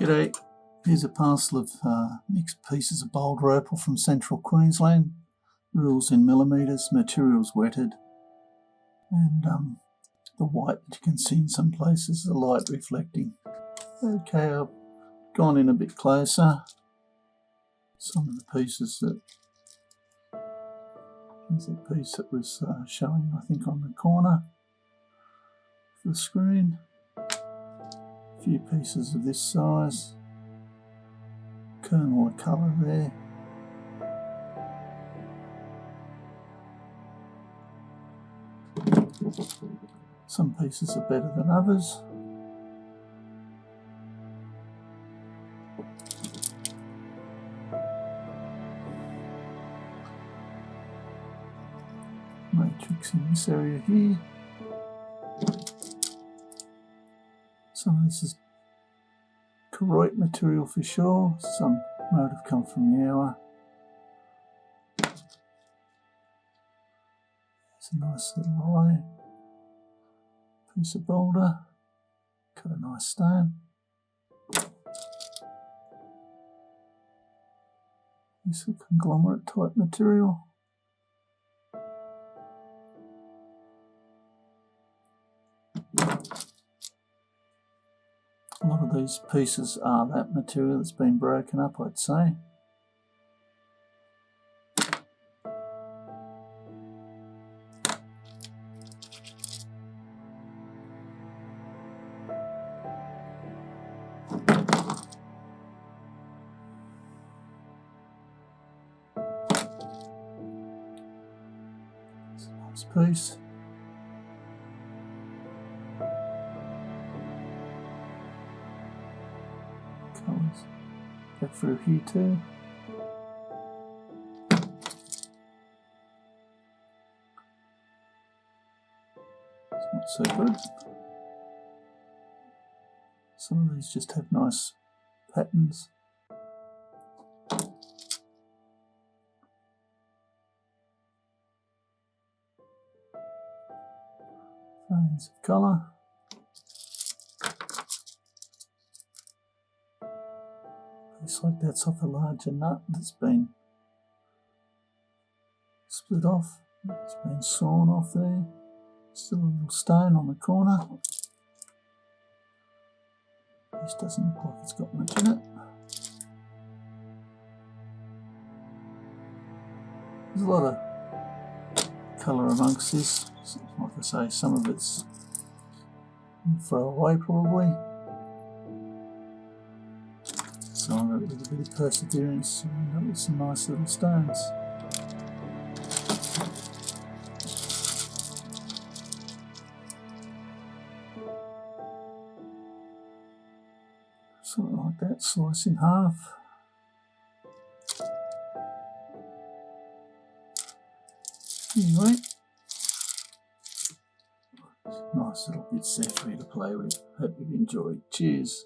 G'day, here's a parcel of mixed pieces of Boulder Opal from central Queensland. Rules in millimetres, materials wetted, and the white that you can see in some places, the light reflecting. Okay, I've gone in a bit closer. Some of the pieces that, here's a piece that was showing I think on the corner of the screen. A few pieces of this size, kernel of colour there. Some pieces are better than others. Matrix in this area here. Some of this is Koroite material for sure. Some might have come from Yowa. It's a nice little eye. Piece of boulder. Got a nice stone. This is a conglomerate type material. A lot of these pieces are that material that's been broken up, I'd say. It's a nice piece. Colours back through here too. It's not so good. Some of these just have nice patterns. Veins of colour. Looks like that's off a larger nut that's been split off. It's been sawn off there. Still a little stone on the corner. This doesn't look like it's got much in it. There's a lot of colour amongst this. Like I say, some of it's throw away probably. Some of it with a bit of perseverance, you end up with some nice little stones. Something like that, slice in half. Anyway, nice little bits there for you to play with. Hope you've enjoyed. Cheers.